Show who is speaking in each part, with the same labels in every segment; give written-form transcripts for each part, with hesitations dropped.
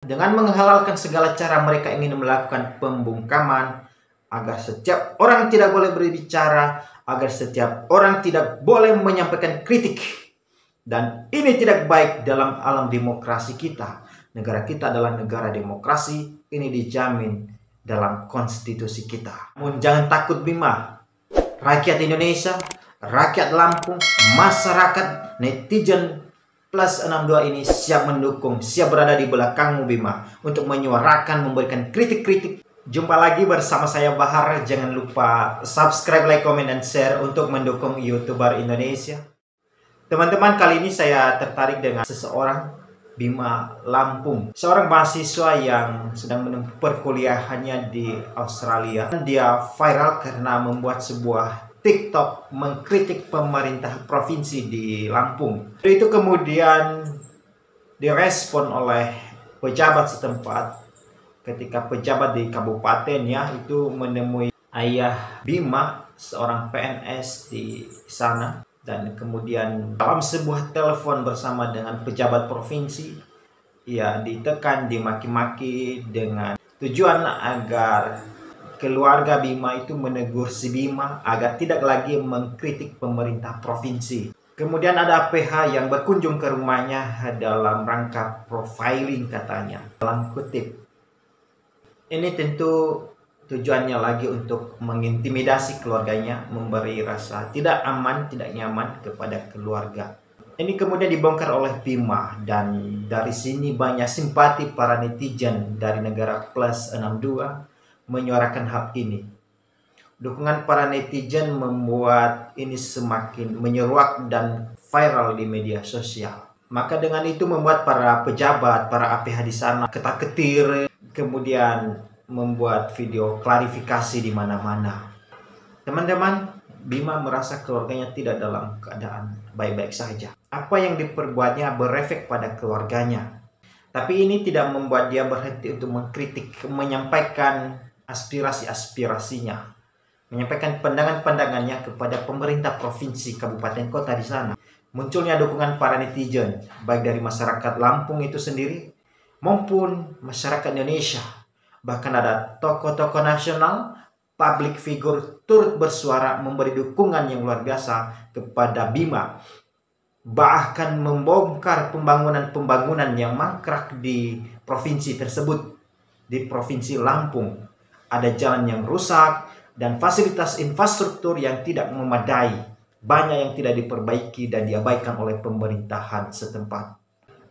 Speaker 1: dengan menghalalkan segala cara mereka ingin melakukan pembungkaman agar setiap orang tidak boleh berbicara, agar setiap orang tidak boleh menyampaikan kritik. Dan ini tidak baik dalam alam demokrasi kita. Negara kita adalah negara demokrasi, ini dijamin dalam konstitusi kita. Namun jangan takut Bima, rakyat Indonesia, rakyat Lampung, masyarakat, netizen Plus 62 ini siap mendukung, siap berada di belakangmu Bima untuk menyuarakan, memberikan kritik-kritik. Jumpa lagi bersama saya Bahar. Jangan lupa subscribe, like, comment, dan share untuk mendukung YouTuber Indonesia. Teman-teman, kali ini saya tertarik dengan seseorang, Bima Lampung, seorang mahasiswa yang sedang menempuh perkuliahannya di Australia. Dia viral karena membuat sebuah TikTok mengkritik pemerintah provinsi di Lampung. Itu kemudian direspon oleh pejabat setempat ketika pejabat di kabupatennya itu menemui ayah Bima, seorang PNS di sana. Dan kemudian dalam sebuah telepon bersama dengan pejabat provinsi, ia ditekan, dimaki-maki dengan tujuan agar keluarga Bima itu menegur si Bima agar tidak lagi mengkritik pemerintah provinsi. Kemudian ada PH yang berkunjung ke rumahnya dalam rangka profiling katanya, dalam kutip. Ini tentu tujuannya lagi untuk mengintimidasi keluarganya, memberi rasa tidak aman, tidak nyaman kepada keluarga. Ini kemudian dibongkar oleh Bima, dan dari sini banyak simpati para netizen dari negara Plus 62 menyuarakan hal ini. Dukungan para netizen membuat ini semakin menyeruak dan viral di media sosial. Maka dengan itu membuat para pejabat, para APH di sana ketar-ketir, kemudian membuat video klarifikasi di mana-mana. Teman-teman, Bima merasa keluarganya tidak dalam keadaan baik-baik saja. Apa yang diperbuatnya berefek pada keluarganya. Tapi ini tidak membuat dia berhenti untuk mengkritik, menyampaikan aspirasi-aspirasinya, menyampaikan pandangan-pandangannya kepada pemerintah provinsi, kabupaten, kota di sana. Munculnya dukungan para netizen, baik dari masyarakat Lampung itu sendiri maupun masyarakat Indonesia. Bahkan ada tokoh-tokoh nasional, public figure turut bersuara memberi dukungan yang luar biasa kepada Bima. Bahkan membongkar pembangunan-pembangunan yang mangkrak di provinsi tersebut, di provinsi Lampung. Ada jalan yang rusak dan fasilitas infrastruktur yang tidak memadai. Banyak yang tidak diperbaiki dan diabaikan oleh pemerintahan setempat.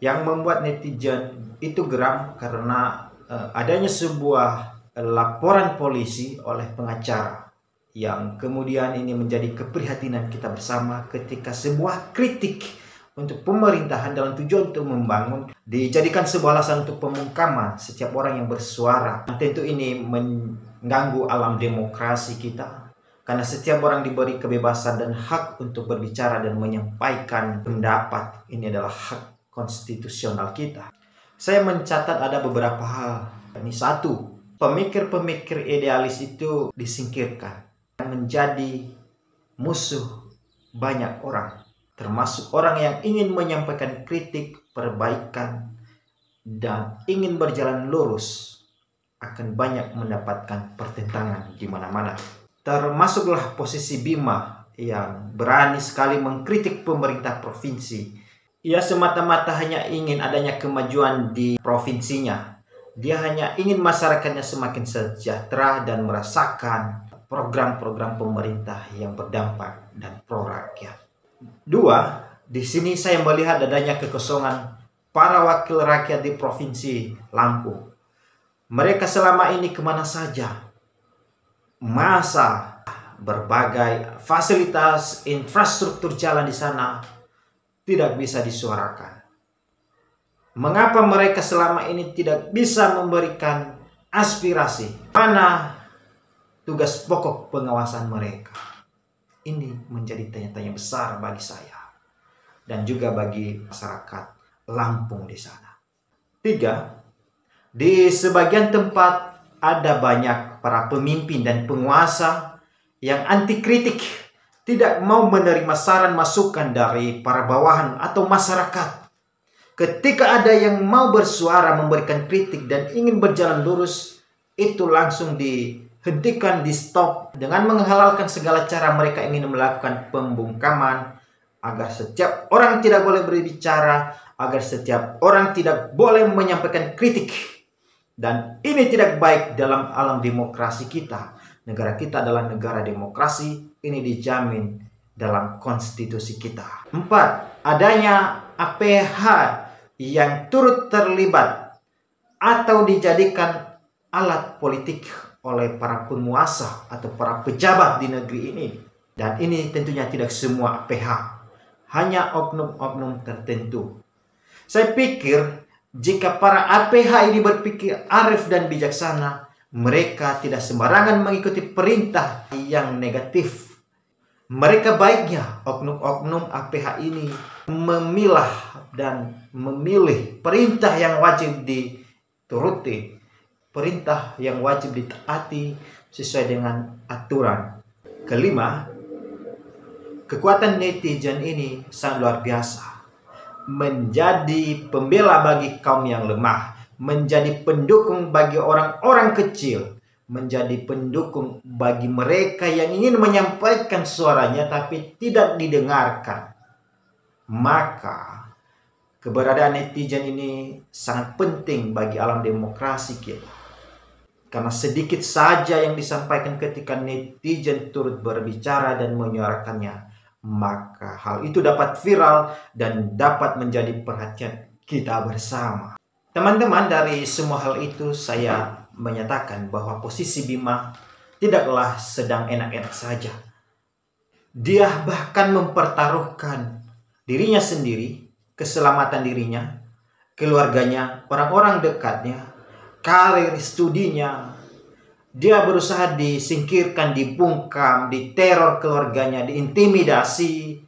Speaker 1: Yang membuat netizen itu geram karena adanya sebuah laporan polisi oleh pengacara. Yang kemudian ini menjadi keprihatinan kita bersama ketika sebuah kritik untuk pemerintahan dalam tujuan untuk membangun dijadikan sebuah alasan untuk pembungkaman setiap orang yang bersuara. Tentu ini mengganggu alam demokrasi kita, karena setiap orang diberi kebebasan dan hak untuk berbicara dan menyampaikan pendapat. Ini adalah hak konstitusional kita. Saya mencatat ada beberapa hal. Ini satu, pemikir-pemikir idealis itu disingkirkan, menjadi musuh banyak orang, termasuk orang yang ingin menyampaikan kritik, perbaikan, dan ingin berjalan lurus akan banyak mendapatkan pertentangan di mana-mana. Termasuklah posisi Bima yang berani sekali mengkritik pemerintah provinsi. Ia semata-mata hanya ingin adanya kemajuan di provinsinya. Dia hanya ingin masyarakatnya semakin sejahtera dan merasakan program-program pemerintah yang berdampak dan pro rakyat. Dua, di sini saya melihat adanya kekosongan para wakil rakyat di provinsi Lampung. Mereka selama ini kemana saja? Masa berbagai fasilitas infrastruktur jalan di sana tidak bisa disuarakan. Mengapa mereka selama ini tidak bisa memberikan aspirasi? Mana tugas pokok pengawasan mereka? Ini menjadi tanya-tanya besar bagi saya dan juga bagi masyarakat Lampung di sana. Tiga, di sebagian tempat ada banyak para pemimpin dan penguasa yang anti kritik, tidak mau menerima saran masukan dari para bawahan atau masyarakat. Ketika ada yang mau bersuara, memberikan kritik dan ingin berjalan lurus, itu langsung dihentikan, di stop dengan menghalalkan segala cara mereka ingin melakukan pembungkaman, agar setiap orang tidak boleh berbicara, agar setiap orang tidak boleh menyampaikan kritik. Dan ini tidak baik dalam alam demokrasi kita. Negara kita adalah negara demokrasi, ini dijamin dalam konstitusi kita. 4. Adanya APH yang turut terlibat atau dijadikan alat politik oleh para penguasa atau para pejabat di negeri ini. Dan ini tentunya tidak semua APH, hanya oknum-oknum tertentu. Saya pikir jika para APH ini berpikir arif dan bijaksana, mereka tidak sembarangan mengikuti perintah yang negatif. Mereka baiknya oknum-oknum APH ini memilah dan memilih perintah yang wajib dituruti, perintah yang wajib ditaati sesuai dengan aturan. Kelima, kekuatan netizen ini sangat luar biasa. Menjadi pembela bagi kaum yang lemah, menjadi pendukung bagi orang-orang kecil, menjadi pendukung bagi mereka yang ingin menyampaikan suaranya tapi tidak didengarkan. Maka keberadaan netizen ini sangat penting bagi alam demokrasi kita. Karena sedikit saja yang disampaikan ketika netizen turut berbicara dan menyuarakannya, maka hal itu dapat viral dan dapat menjadi perhatian kita bersama. Teman-teman, dari semua hal itu saya menyatakan bahwa posisi Bima tidaklah sedang enak-enak saja. Dia bahkan mempertaruhkan dirinya sendiri, keselamatan dirinya, keluarganya, orang-orang dekatnya, karir studinya. Dia berusaha disingkirkan, dibungkam, diteror keluarganya, diintimidasi,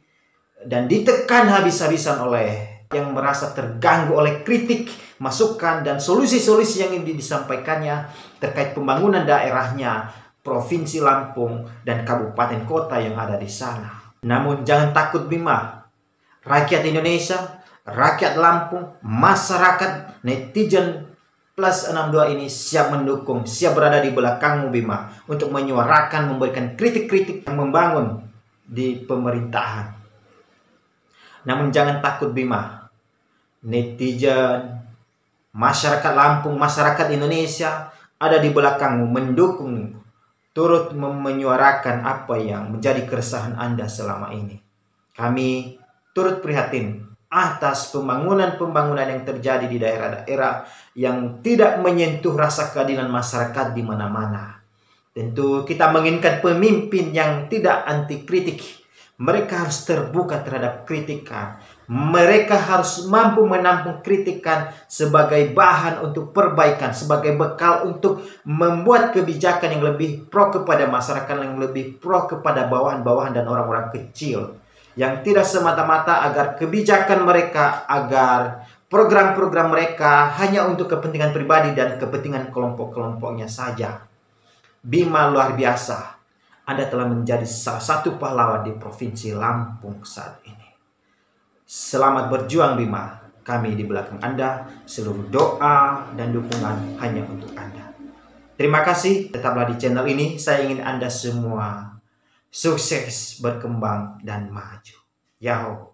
Speaker 1: dan ditekan habis-habisan oleh yang merasa terganggu oleh kritik, masukan, dan solusi-solusi yang ingin disampaikannya terkait pembangunan daerahnya, Provinsi Lampung, dan kabupaten kota yang ada di sana. Namun jangan takut Bima. Rakyat Indonesia, rakyat Lampung, masyarakat, netizen Plus 62 ini siap mendukung, siap berada di belakangmu Bima untuk menyuarakan, memberikan kritik-kritik yang membangun di pemerintahan. Namun jangan takut Bima. Netizen, masyarakat Lampung, masyarakat Indonesia ada di belakangmu, mendukungmu, turut menyuarakan apa yang menjadi keresahan Anda selama ini. Kami turut prihatin atas pembangunan-pembangunan yang terjadi di daerah-daerah yang tidak menyentuh rasa keadilan masyarakat di mana-mana. Tentu kita menginginkan pemimpin yang tidak anti kritik. Mereka harus terbuka terhadap kritikan. Mereka harus mampu menampung kritikan sebagai bahan untuk perbaikan, sebagai bekal untuk membuat kebijakan yang lebih pro kepada masyarakat, yang lebih pro kepada bawahan-bawahan dan orang-orang kecil. Yang tidak semata-mata agar kebijakan mereka, agar program-program mereka hanya untuk kepentingan pribadi dan kepentingan kelompok-kelompoknya saja. Bima luar biasa. Anda telah menjadi salah satu pahlawan di Provinsi Lampung saat ini. Selamat berjuang Bima. Kami di belakang Anda, seluruh doa dan dukungan hanya untuk Anda. Terima kasih, tetaplah di channel ini. Saya ingin Anda semua sukses, berkembang, dan maju. Yahoo!